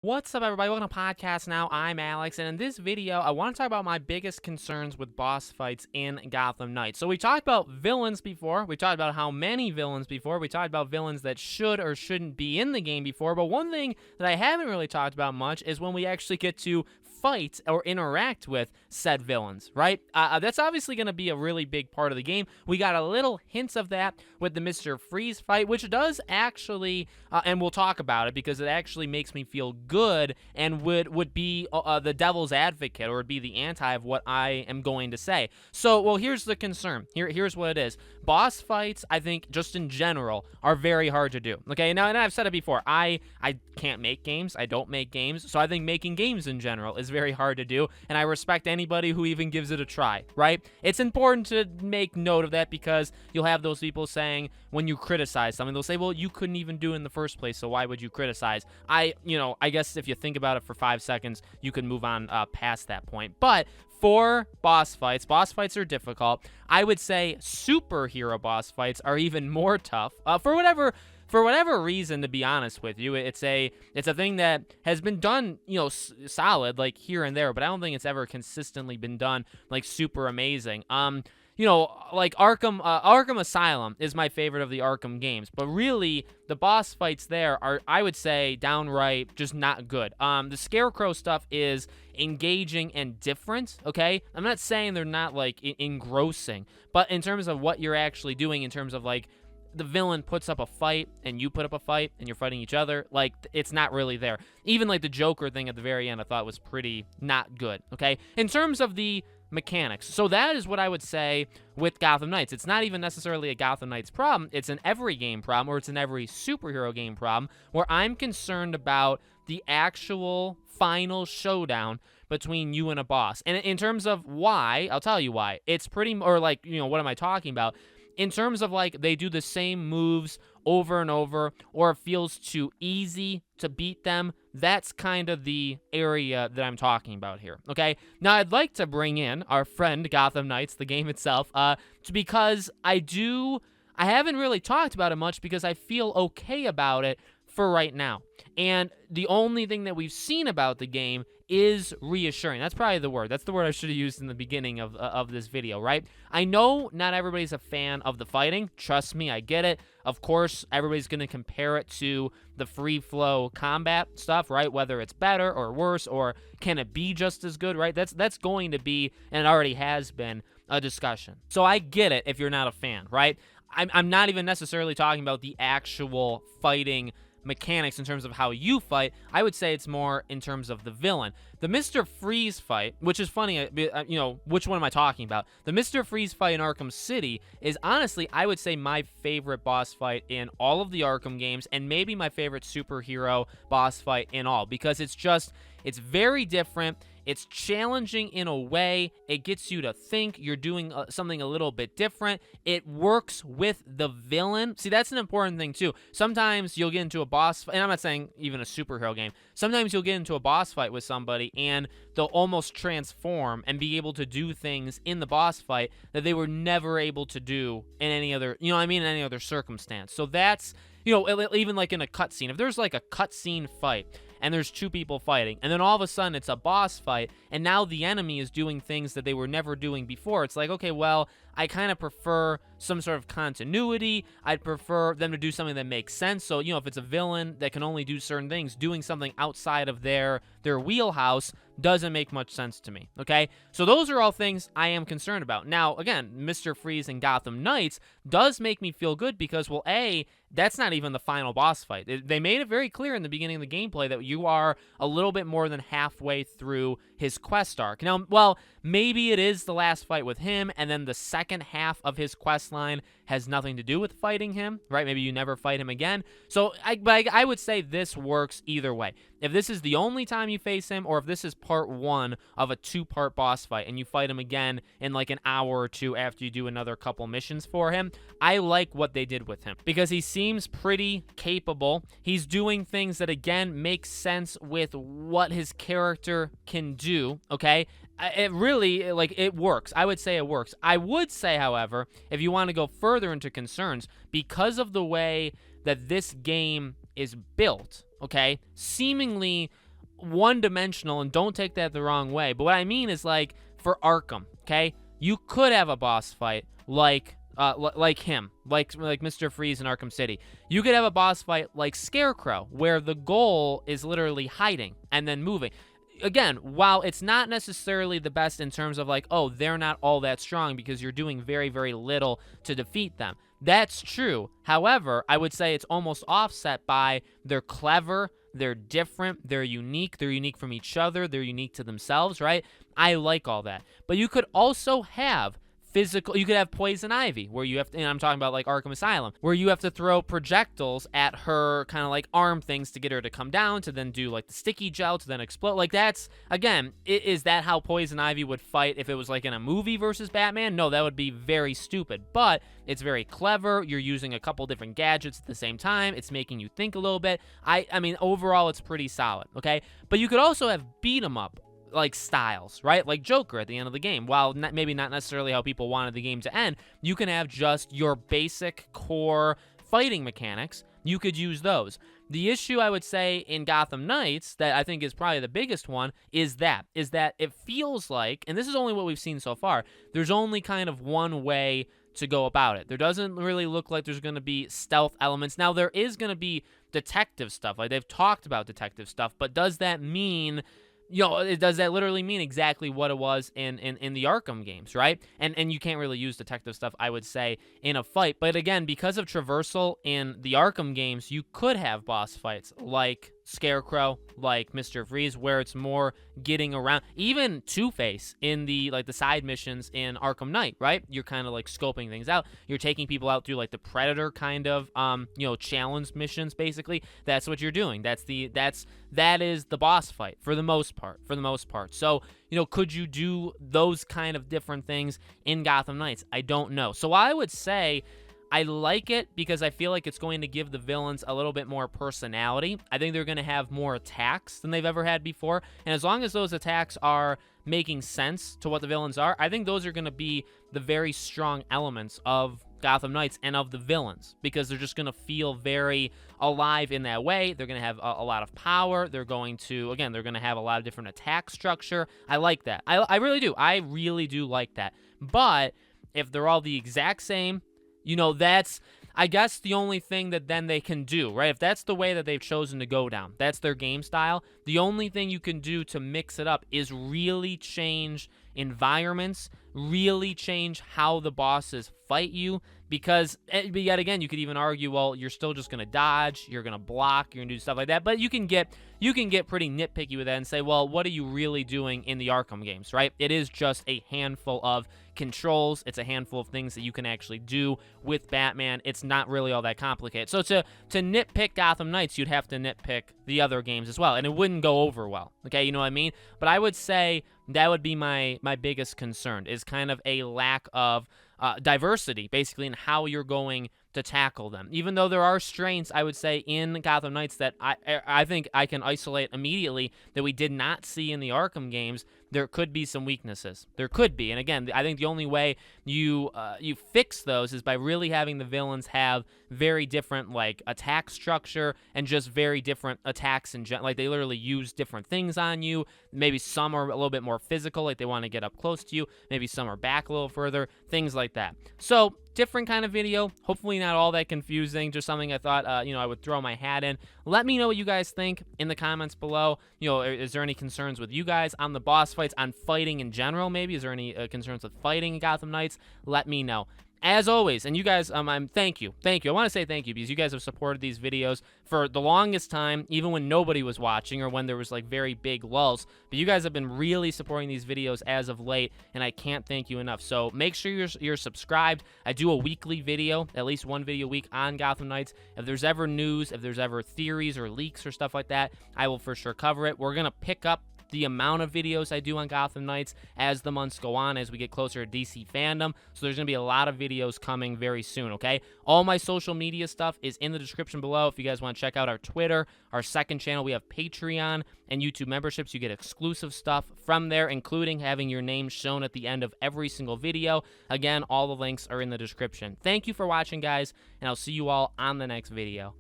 What's up, everybody? Welcome to Podcast Now. I'm Alex, and in this video, I want to talk about my biggest concerns with boss fights in Gotham Knights. So we talked about villains before. We talked about how many villains before. We talked about villains that should or shouldn't be in the game before. But one thing that I haven't really talked about much is when we actually get to fight or interact with said villains, right? That's obviously going to be a really big part of the game. We got a little hints of that with the Mr. Freeze fight, which does actually, and we'll talk about it because it actually makes me feel good and would be the devil's advocate, or would be the anti of what I am going to say. So, well, here's the concern. Here's what it is. Boss fights, I think, just in general, are very hard to do. Okay, now, and I've said it before, I can't make games. I don't make games, so I think making games in general is very hard to do, and I respect anybody who even gives it a try, right? It's important to make note of that because you'll have those people saying, when you criticize something, they'll say, well, you couldn't even do it in the first place, so why would you criticize? I guess if you think about it for 5 seconds, you can move on past that point. But for boss fights are difficult. I would say superhero boss fights are even more tough. For whatever reason, to be honest with you, it's a thing that has been done, solid, like here and there, but I don't think it's ever consistently been done like super amazing. Like Arkham Asylum is my favorite of the Arkham games, but really the boss fights there are, I would say, downright just not good. The Scarecrow stuff is engaging and different, okay? I'm not saying they're not like engrossing, but in terms of what you're actually doing, in terms of like the villain puts up a fight and you put up a fight and you're fighting each other, like it's not really there. Even like the Joker thing at the very end I thought was pretty not good, okay? In terms of the mechanics. So that is what I would say with Gotham Knights. It's not even necessarily a Gotham Knights problem. It's an every game problem, or it's an every superhero game problem, where I'm concerned about the actual final showdown between you and a boss. And in terms of why, I'll tell you why. It's pretty, or like, what am I talking about? In terms of like they do the same moves over and over, or it feels too easy to beat them, that's kind of the area that I'm talking about here, okay? Now, I'd like to bring in our friend Gotham Knights, the game itself, because I haven't really talked about it much because I feel okay about it for right now. And the only thing that we've seen about the game is reassuring. That's probably the word. That's the word I should have used in the beginning of this video, right? I know not everybody's a fan of the fighting. Trust me, I get it. Of course, everybody's going to compare it to the free flow combat stuff, right? Whether it's better or worse, or can it be just as good, right? That's going to be, and it already has been, a discussion. So I get it if you're not a fan, right? I'm not even necessarily talking about the actual fighting mechanics in terms of how you fight. I would say it's more in terms of the villain. The Mr. Freeze fight, which is funny, which one am I talking about? The Mr. Freeze fight in Arkham City is honestly, I would say, my favorite boss fight in all of the Arkham games, and maybe my favorite superhero boss fight in all, because it's very different. It's challenging in a way. It gets you to think. You're doing something a little bit different. It works with the villain. See, that's an important thing, too. Sometimes you'll get into a boss fight, and I'm not saying even a superhero game. Sometimes you'll get into a boss fight with somebody, and they'll almost transform and be able to do things in the boss fight that they were never able to do in any other, in any other circumstance. So that's, even like in a cutscene. If there's like a cutscene fight, and there's two people fighting, and then all of a sudden it's a boss fight, and now the enemy is doing things that they were never doing before. It's like, okay, well, I kind of prefer some sort of continuity. I'd prefer them to do something that makes sense. So, if it's a villain that can only do certain things, doing something outside of their wheelhouse doesn't make much sense to me, okay? So those are all things I am concerned about. Now, again, Mr. Freeze and Gotham Knights does make me feel good because, well, A, that's not even the final boss fight. They made it very clear in the beginning of the gameplay that you are a little bit more than halfway through his quest arc. Now, well, maybe it is the last fight with him, and then the second half of his quest line has nothing to do with fighting him, right? Maybe you never fight him again. So I would say this works either way. If this is the only time you face him, or if this is part one of a 2-part boss fight and you fight him again in like an hour or two after you do another couple missions for him, I like what they did with him because he seems pretty capable. He's doing things that, again, make sense with what his character can do, okay? It really, it works. I would say it works. I would say, however, if you want to go further into concerns, because of the way that this game is built, okay, seemingly one-dimensional, and don't take that the wrong way. But what I mean is, like, for Arkham, okay, you could have a boss fight like him, like Mr. Freeze in Arkham City. You could have a boss fight like Scarecrow, where the goal is literally hiding and then moving. Again, while it's not necessarily the best in terms of like, oh, they're not all that strong because you're doing very, very little to defeat them. That's true. However, I would say it's almost offset by they're clever, they're different, they're unique from each other, they're unique to themselves, right? I like all that. But you could also have you could have Poison Ivy, where you have to, and I'm talking about like Arkham Asylum, where you have to throw projectiles at her, kind of like arm things to get her to come down, to then do like the sticky gel to then explode. Like, that's, again, is that how Poison Ivy would fight if it was like in a movie versus Batman? No, that would be very stupid, but it's very clever. You're using a couple different gadgets at the same time. It's making you think a little bit. I mean, overall, it's pretty solid, okay? But you could also have beat 'em up like styles, right? Like Joker at the end of the game. While maybe not necessarily how people wanted the game to end, you can have just your basic core fighting mechanics. You could use those. The issue, I would say, in Gotham Knights, that I think is probably the biggest one, is that it feels like, and this is only what we've seen so far, there's only kind of one way to go about it. There doesn't really look like there's going to be stealth elements. Now, there is going to be detective stuff. Like, they've talked about detective stuff, but does that mean, does that literally mean exactly what it was in the Arkham games, right? And you can't really use detective stuff, I would say, in a fight. But again, because of traversal in the Arkham games, you could have boss fights like Scarecrow, like Mr. Freeze, where it's more getting around. Even Two-Face in the side missions in Arkham Knight, right? You're kind of like scoping things out. You're taking people out through like the Predator kind of challenge missions, basically. That's what you're doing. That is the boss fight for the most part. So, could you do those kind of different things in Gotham Knights? I don't know. So I would say I like it because I feel like it's going to give the villains a little bit more personality. I think they're going to have more attacks than they've ever had before. And as long as those attacks are making sense to what the villains are, I think those are going to be the very strong elements of Gotham Knights and of the villains, because they're just going to feel very alive in that way. They're going to have a lot of power. They're going to have a lot of different attack structure. I like that. I really do. I really do like that. But if they're all the exact same, that's, I guess, the only thing that then they can do, right? If that's the way that they've chosen to go down, that's their game style, the only thing you can do to mix it up is really change environments, really change how the bosses fight you, because yet again, you could even argue, well, you're still just going to dodge, you're going to block, you're going to do stuff like that, but you can get pretty nitpicky with that and say, well, what are you really doing in the Arkham games, right? It is just a handful of controls. It's a handful of things that you can actually do with Batman. It's not really all that complicated. So to nitpick Gotham Knights, you'd have to nitpick the other games as well, and it wouldn't go over well, okay? You know what I mean? But I would say that would be my biggest concern, is kind of a lack of diversity, basically, in how you're going to tackle them. Even though there are strengths, I would say, in Gotham Knights that I think I can isolate immediately that we did not see in the Arkham games, there could be some weaknesses. There could be. And again, I think the only way you fix those is by really having the villains have very different, like, attack structure and just very different attacks in general. Like, they literally use different things on you. Maybe some are a little bit more physical, like they want to get up close to you. Maybe some are back a little further, things like that. So, different kind of video, hopefully not all that confusing, just something I thought, I would throw my hat in. Let me know what you guys think in the comments below. Is there any concerns with you guys on the boss fights, on fighting in general, maybe? Is there any concerns with fighting in Gotham Knights? Let me know. As always, and you guys, thank you. I want to say thank you because you guys have supported these videos for the longest time, even when nobody was watching or when there was like very big lulls. But you guys have been really supporting these videos as of late, and I can't thank you enough. So make sure you're subscribed. I do a weekly video, at least one video a week on Gotham Knights. If there's ever news, if there's ever theories or leaks or stuff like that, I will for sure cover it. We're gonna pick up the amount of videos I do on Gotham Knights as the months go on, as we get closer to DC fandom. So there's going to be a lot of videos coming very soon, okay? All my social media stuff is in the description below. If you guys want to check out our Twitter, our second channel, we have Patreon and YouTube memberships. You get exclusive stuff from there, including having your name shown at the end of every single video. Again, all the links are in the description. Thank you for watching, guys, and I'll see you all on the next video.